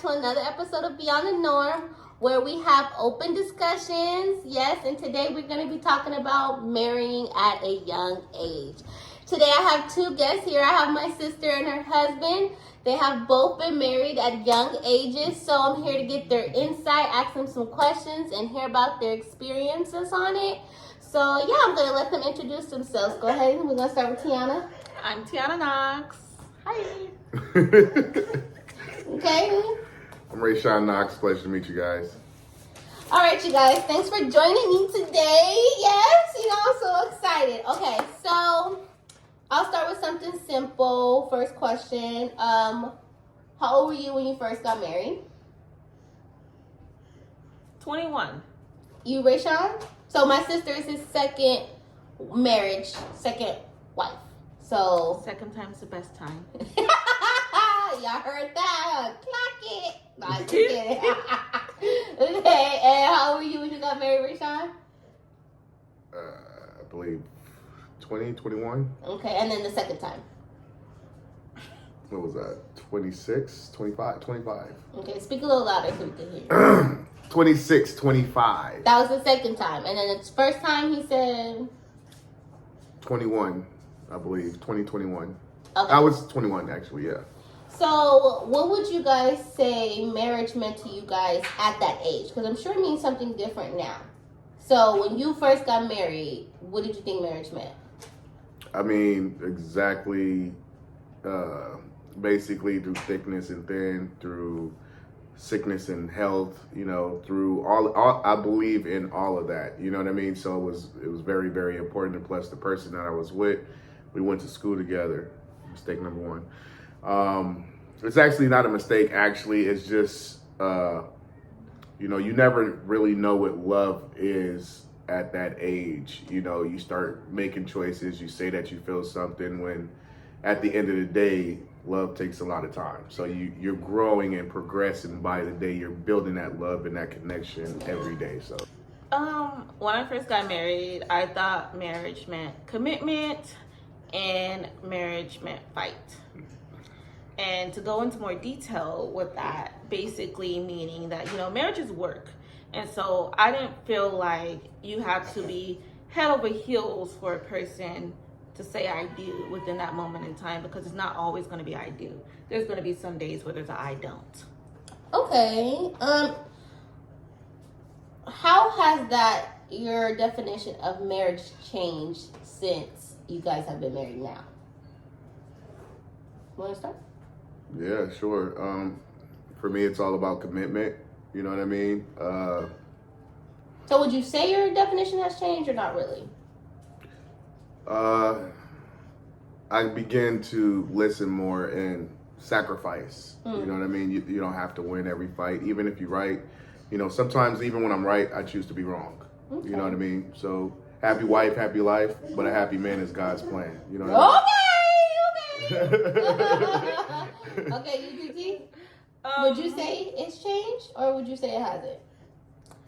to another episode of Beyond the Norm, where we have open discussions. Yes, and today we're going to be talking about marrying at a young age. Today I have two guests here. I have my sister and her husband. They have both been married at young ages, so I'm here to get their insight, ask them some questions, and hear about their experiences on it. So yeah, I'm going to let them introduce themselves. Go ahead. We're going to start with Tiana. I'm Tiana Knox. Hi. Okay. I'm Rayshawn Knox. Pleasure to meet you guys. All right, you guys. Thanks for joining me today. Yes, I'm so excited. Okay, so I'll start with something simple. First question. How old were you when you first got married? 21. You, Rayshawn? So my sister is his second marriage, second wife. So Second time's the best time. y'all heard that? Clock it. No, I'm just kidding. Okay, and how old were you when you got married, Rayshawn? I believe 20, 21. Okay, and then the second time. What was that? 26, 25, 25. Okay, speak a little louder so we can hear you. 26, 25. That was the second time. And then the first time he said... 21, I believe. 2021. Okay. I was 21, actually, yeah. So, what would you guys say marriage meant to you guys at that age? Because I'm sure it means something different now. So, when you first got married, what did you think marriage meant? I mean, exactly, basically through thickness and thin, through sickness and health, through all I believe in all of that, you know what I mean? So it was very, very important. And plus the person that I was with, we went to school together. Mistake number one. It's actually not a mistake, actually. It's just, you never really know what love is at that age. You start making choices. You say that you feel something when at the end of the day, love takes a lot of time. So you're growing and progressing by the day. You're building that love and that connection every day. So, when I first got married, I thought marriage meant commitment and marriage meant fight. And to go into more detail with that, basically meaning that, marriage is work. And so I didn't feel like you have to be head over heels for a person to say I do within that moment in time, because it's not always going to be I do. There's going to be some days where there's a I don't. Okay. How has your definition of marriage changed since you guys have been married now? Want to start? Yeah, sure. For me, it's all about commitment. You know what I mean? So would you say your definition has changed or not really? I begin to listen more and sacrifice. You know what I mean? You don't have to win every fight, even if you're right. Sometimes even when I'm right, I choose to be wrong. Okay. You know what I mean? So happy wife, happy life, but a happy man is God's plan. You know what I mean? Okay. Okay, UPT? Would you say it's changed or would you say it hasn't?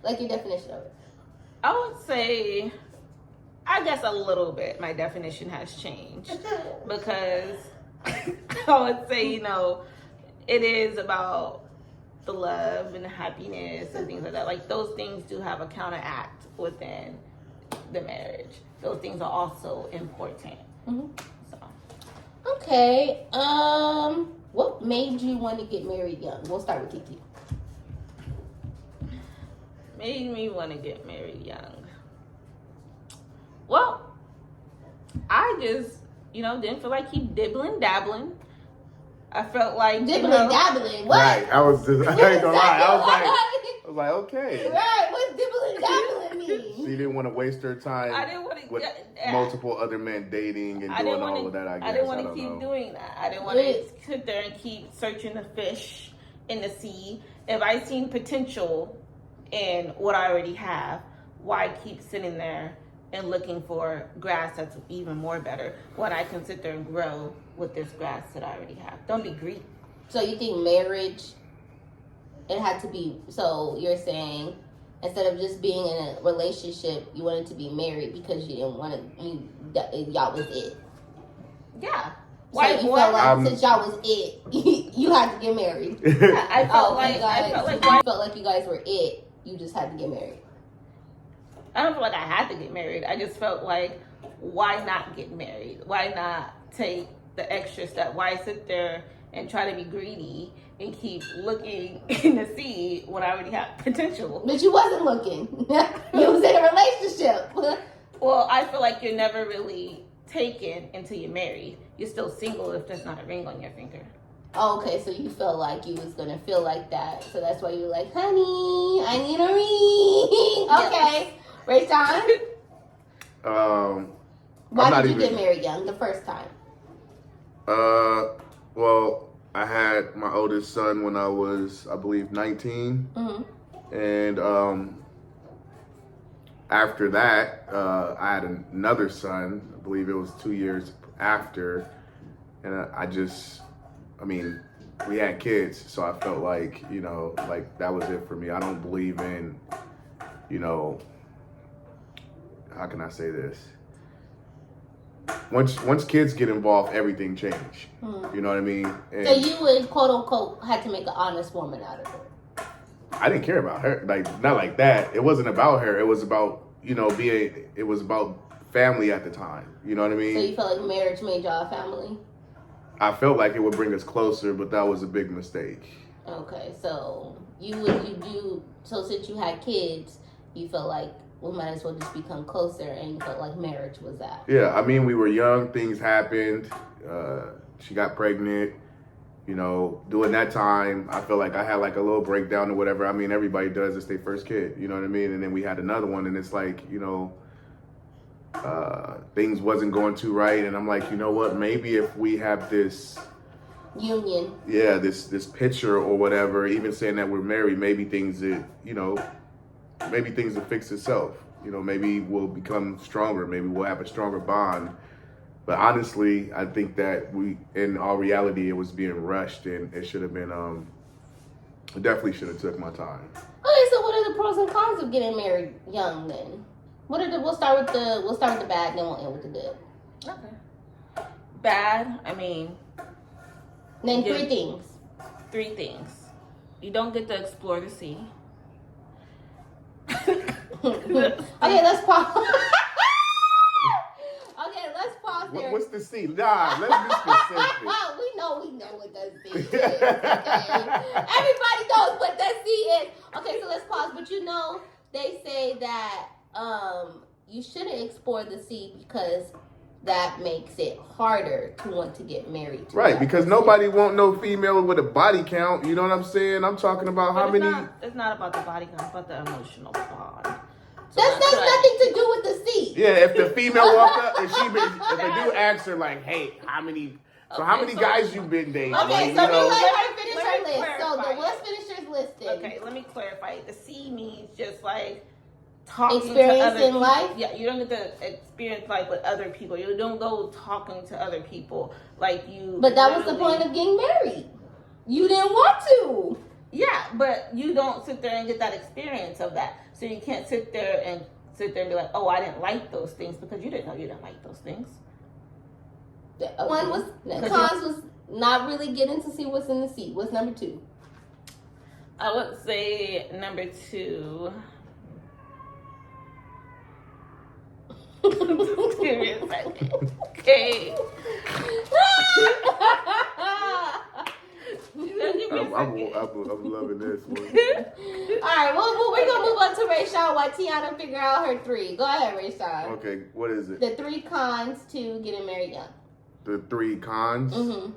Like your definition of it? I would say, I guess a little bit, my definition has changed. Because I would say, it is about the love and the happiness and things like that. Like, those things do have a counteract within the marriage. Those things are also important. Mm-hmm. So. Okay. What made you want to get married young? We'll start with Kiki. Made me want to get married young. Well, I just, didn't feel like keep dibbling, dabbling. I felt like dibbling, dabbling. What? Right. I ain't gonna lie. I was like, okay. Right. What's dibbling, dabbling mean? She didn't want to waste her time. I didn't want to with multiple other men dating and doing all of that. I guess I didn't want to keep doing that. I didn't want to sit there and keep searching the fish in the sea. If I seen potential in what I already have, why keep sitting there and looking for grass that's even more better when I can sit there and grow with this grass that I already have? Don't be greedy. So you think marriage, it had to be, so you're saying instead of just being in a relationship, you wanted to be married because you didn't want to, y'all was it. Yeah. So you felt like since y'all was it, You had to get married. Yeah, I felt Okay, like you felt like you guys were it. You just had to get married. I don't feel like I had to get married. I just felt like, why not get married? Why not take the extra step? Why sit there and try to be greedy and keep looking in the sea when I already have potential? But you wasn't looking. You was in a relationship. Well, I feel like you're never really taken until you're married. You're still single if there's not a ring on your finger. Okay, so you felt like you was gonna feel like that. So that's why you were like, honey, I need a ring. Okay. Rayshawn? Why did you get married young the first time? Well, I had my oldest son when I was, I believe, 19. Mm-hmm. And after that, I had another son. I believe it was 2 years after. And we had kids, so I felt like, like that was it for me. I don't believe in, how can I say this? Once kids get involved, everything change. You know what I mean? And so you would, quote unquote, had to make an honest woman out of her. I didn't care about her, not like that. It wasn't about her. It was about it was about family at the time. You know what I mean? So you felt like marriage made y'all a family? I felt like it would bring us closer, but that was a big mistake. Okay, so so since you had kids, you felt like we might as well just become closer, and you felt like marriage was that. Yeah, we were young, things happened. She got pregnant. During that time, I felt like I had like a little breakdown or whatever. Everybody does. It's their first kid, you know what I mean? And then we had another one, and it's like, things wasn't going too right. And I'm like, you know what? Maybe if we have this union, this picture or whatever, even saying that we're married, maybe things maybe things will fix itself. Maybe we'll become stronger. Maybe we'll have a stronger bond. But honestly, I think that in all reality, it was being rushed, and it should have been, definitely should have took my time. Okay, so what are the pros and cons of getting married young then? We'll start with the bad, then we'll end with the good. Okay. Bad, Name three things. 3 things. You don't get to explore the sea. Okay, let's pause. Okay, let's pause there. What's the sea? Nah, let's be specific. we know what that sea is. Okay? Everybody knows what that sea is. Okay, so let's pause. But they say that you shouldn't explore the sea because that makes it harder to want to get married to. Right, because nobody want no female with a body count. You know what I'm saying? I'm talking about how many. It's not about the body count. It's about the emotional bond. So that's nothing to do with the sea. Yeah, if the female walk up, if the dude asks her like, "Hey, how many guys you been dating?" Okay, like, so we let her finish her list. So let's finish her list. Okay, let me clarify. The C means just like talking experience to other in life. Yeah, you don't get to experience life with other people. You don't go talking to other people like you. But that was the point of getting married. You didn't want to. Yeah, but you don't sit there and get that experience of that. So you can't sit there and be like, oh, I didn't like those things, because you didn't know you didn't like those things. One was, cons was not really getting to see what's in the sea. What's number 2? I would say number 2. Just give me a second. Okay. I'm loving this one. All right, well, we're going to move on to Rayshawn while Tiana figure out her 3. Go ahead, Rayshawn. Okay, what is it? The 3 cons to getting married young. The 3 cons? Mm-hmm.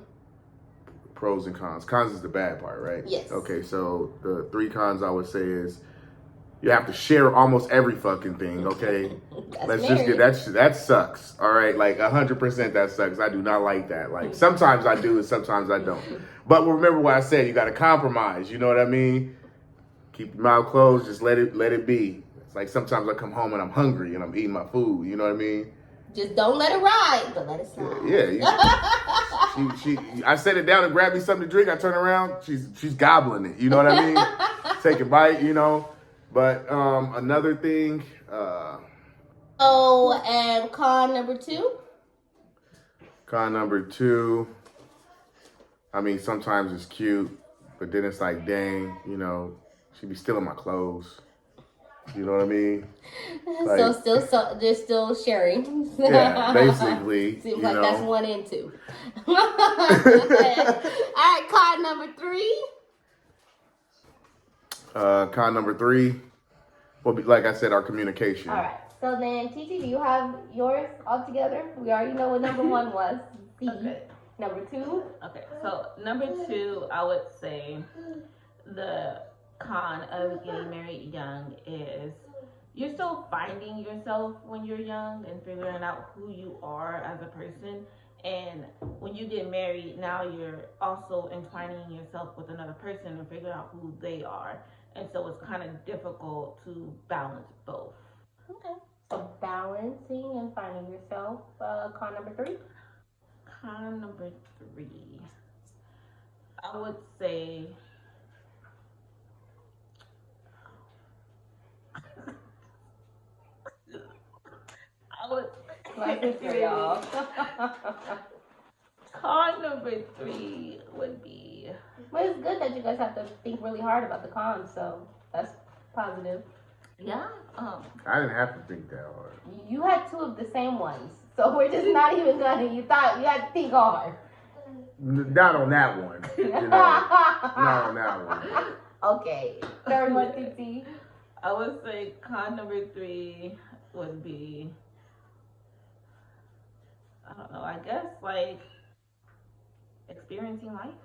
Pros and cons. Cons is the bad part, right? Yes. Okay, so the 3 cons I would say is you have to share almost every fucking thing, okay? Let's married. just get that sucks. All right, like 100% that sucks. I do not like that. Like sometimes I do and sometimes I don't. But remember what I said, you got to compromise, you know what I mean? Keep your mouth closed, just let it be. It's like sometimes I come home and I'm hungry and I'm eating my food, you know what I mean? Just don't let it ride, but let it slide. Yeah. I set it down and grab me something to drink. I turn around, she's gobbling it, you know what I mean? Take a bite, you know? But another thing. And con number 2? Con number 2. I mean, sometimes it's cute, but then it's like, dang, you know, she be stealing my clothes. You know what I mean? So Like, they're still sharing. yeah, basically, Seems you like that's know. 1 and 2. All right, card number 3. Con number 3. Well, like I said, our communication. All right. So then, TT, do you have yours all together? We already know what number 1 was. C. Okay. Number 2. Okay. So number 2, I would say the con of getting married young is you're still finding yourself when you're young and figuring out who you are as a person. And when you get married, now you're also entwining yourself with another person and figuring out who they are. And so it's kind of difficult to balance both. Okay. So balancing and finding yourself. Con number 3. Con number 3, I would say Life is for y'all. Con number 3 would be. Well, it's good that you guys have to think really hard about the cons, so that's positive. Yeah. I didn't have to think that hard. You had 2 of the same ones, so we're just not even gonna. You thought you had to think hard. Not on that one. You know, not on that one. Okay. Third one, TT. I would say con number 3 would be, I don't know, I guess like experiencing life.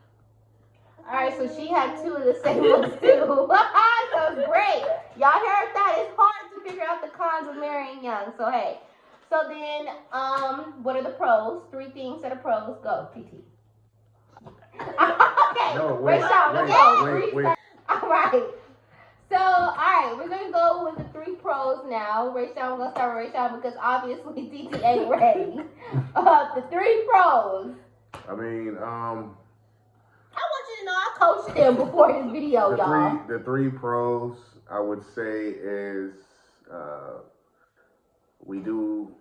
All right, so she had 2 of the same ones too. So it's great. Y'all heard that? It's hard to figure out the cons of marrying young. So hey, so then, what are the pros? 3 things that are pros. Go, TT. Okay. No, wait. All right. So, all right, we're gonna go with the 3 pros now. Rachel, we're gonna start with Rachel because obviously TT ain't ready. The 3 pros. I mean, I want you to know I coached him before his video, y'all. the 3 pros I would say is we do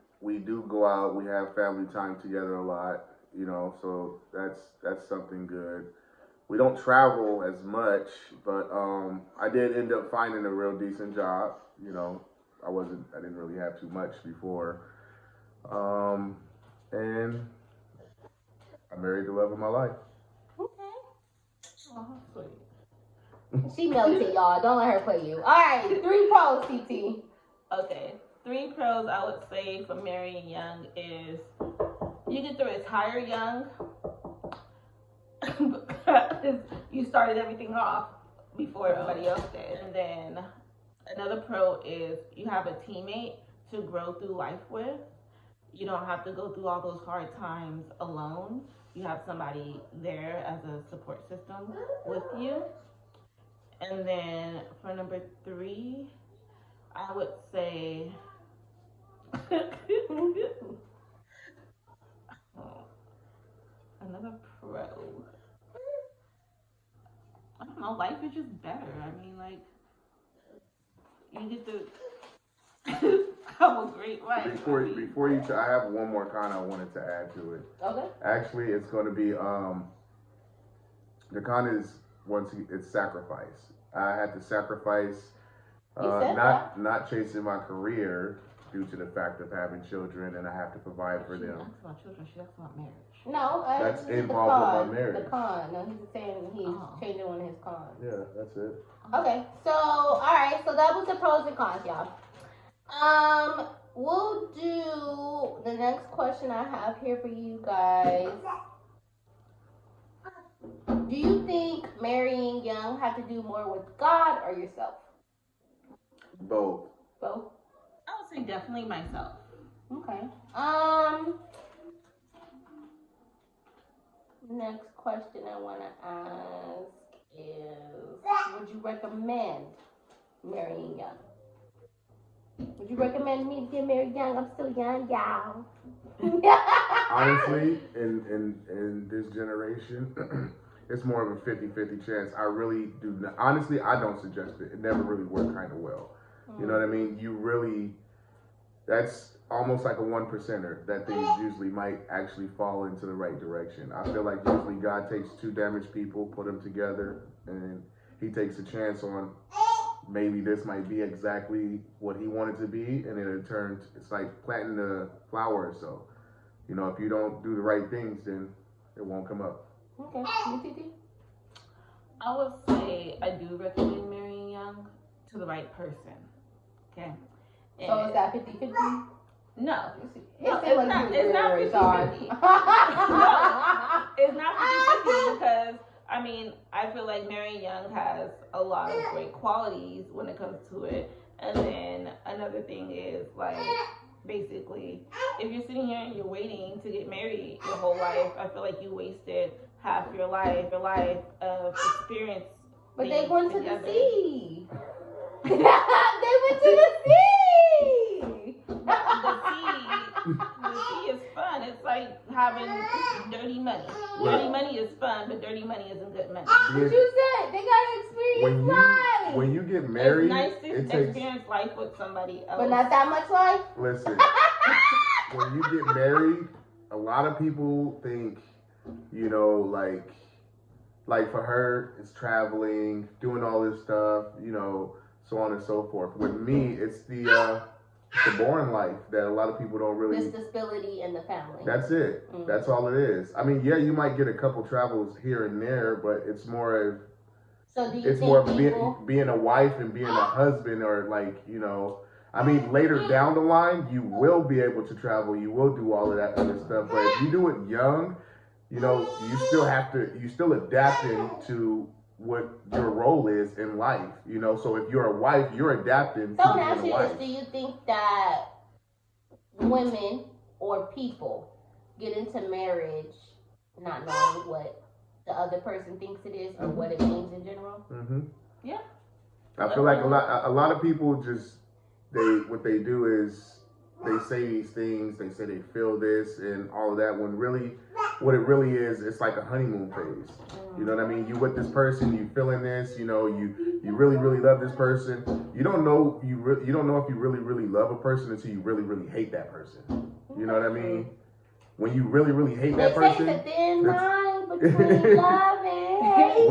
go out, we have family time together a lot, you know, so that's something good. We don't travel as much, but I did end up finding a real decent job, you know. I didn't really have too much before. And I married the love of my life. Okay. Oh, sweet. She melted, y'all. Don't let her play you. All right, 3 pros, TT. Okay, 3 pros I would say for marrying young is you get to retire young because you started everything off before everybody else did. And then another pro is you have a teammate to grow through life with. You don't have to go through all those hard times alone. You have somebody there as a support system with you. And then for number 3, I would say another pro. I don't know, life is just better. I mean, like, you get to have a great life. Before you, I have one more con I wanted to add to it. Okay. Actually, it's going to be the con is it's sacrifice. I had to sacrifice not chasing my career due to the fact of having children, and I have to provide for them. She asked about children. She asked about marriage. No, that's involved with my marriage. The con. No, he's saying he's changing one of his cons. Yeah, that's it. Okay, so all right, so that was the pros and cons, y'all. We'll do the next question I have here for you guys. Do you think marrying young have to do more with God or yourself? Both. Both. I would say definitely myself. Okay. Next question I want to ask is, would you recommend marrying young? Would you recommend me to get married young? I'm still young, y'all. Honestly, in this generation, it's more of a 50-50 chance. I really do not. Honestly, I don't suggest it. It never really worked kind of well. You know what I mean? You really, that's almost like a 1%er that things usually might actually fall into the right direction. I feel like usually God takes two damaged people, put them together, and he takes a chance on maybe this might be exactly what he wanted to be, and then it turns, it's like planting a flower. So, you know, if you don't do the right things, then it won't come up. Okay. UTT? I would say I do recommend marrying young to the right person. Okay. So is that 50-50? No. It's not 50-50. No, it's not 50-50 because, I mean, I feel like marrying young has a lot of great qualities when it comes to it. And then another thing is, like, basically, if you're sitting here and you're waiting to get married your whole life, I feel like you wasted half your life of experience. But they went to the together. sea. They went to the sea. The sea is fun. It's like having dirty money. Dirty money is fun, but dirty money isn't good money. What you said? They gotta experience life. When you get married, it's nice to experience life with somebody else. But not that much life? Listen, when you get married, a lot of people think, you know, like for her, it's traveling, doing all this stuff, you know, so on and so forth. With me, it's the boring life that a lot of people don't really. This stability in the family. That's it. Mm-hmm. That's all it is. I mean, yeah, you might get a couple travels here and there, but it's more of. So do you it's think more people... being a wife and being a husband, or like, you know. I mean, later down the line, you will be able to travel. You will do all of that other stuff. But if you do it young, you know, you still adapting to what your role is in life, you know. So if you're a wife, you're adapting to being a wife. Do you think that women or people get into marriage not knowing what the other person thinks it is or what it means in general? Mm-hmm. Yeah. I feel like a lot of people just what they do is they say these things, they say they feel this and all of that, when really what it really is, it's like a honeymoon phase. You know what I mean? You with this person, you feeling this, you know, you really, really love this person. You don't know if you really, really love a person until you really, really hate that person. You know what I mean? When you really, really hate that person. It's a thin line between love and hate.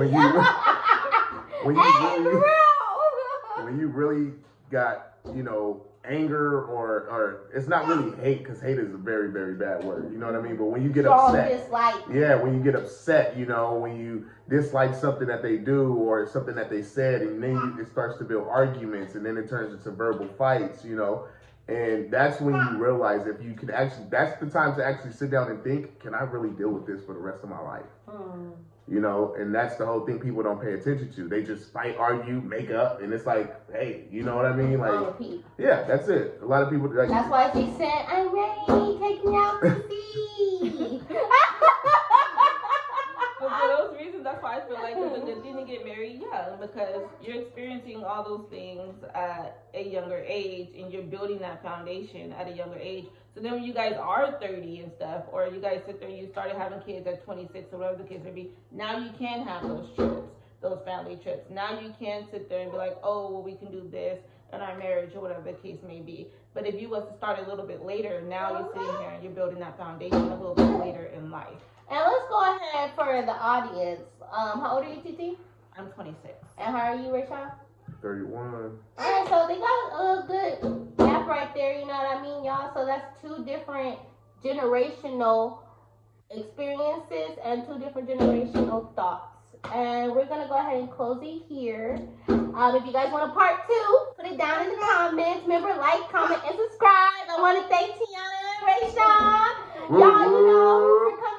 when you really got, you know, anger or it's not really hate, because hate is a very, very bad word, you know what I mean? But when you get upset, when you get upset, you know, when you dislike something that they do or something that they said, and then it starts to build arguments, and then it turns into verbal fights, you know, and that's when you realize if you can actually, that's the time to actually sit down and think, can I really deal with this for the rest of my life? You know, and that's the whole thing people don't pay attention to. They just fight, argue, make up, and it's like, hey, you know what I mean? Like, yeah, that's it. A lot of people like. That's why she said, "I'm ready, take me out to sea." But for those reasons, that's why I feel like it's a good thing to get married young, because you're experiencing all those things at a younger age, and you're building that foundation at a younger age. So then when you guys are 30 and stuff, or you guys sit there, you started having kids at 26 or whatever the case may be, now you can have those trips, those family trips. Now you can sit there and be like, oh, well, we can do this in our marriage or whatever the case may be. But if you was to start a little bit later, now you're sitting here and you're building that foundation a little bit later in life. And let's go ahead for the audience. How old are you, TT? I'm 26. And how are you, Rachel? 31. Alright, so they got a good gap right there, you know what I mean, y'all? So that's two different generational experiences and two different generational thoughts. And we're going to go ahead and close it here. If you guys want a part 2, put it down in the comments. Remember, like, comment, and subscribe. I want to thank Tiana and Rachel. Y'all, you know, for coming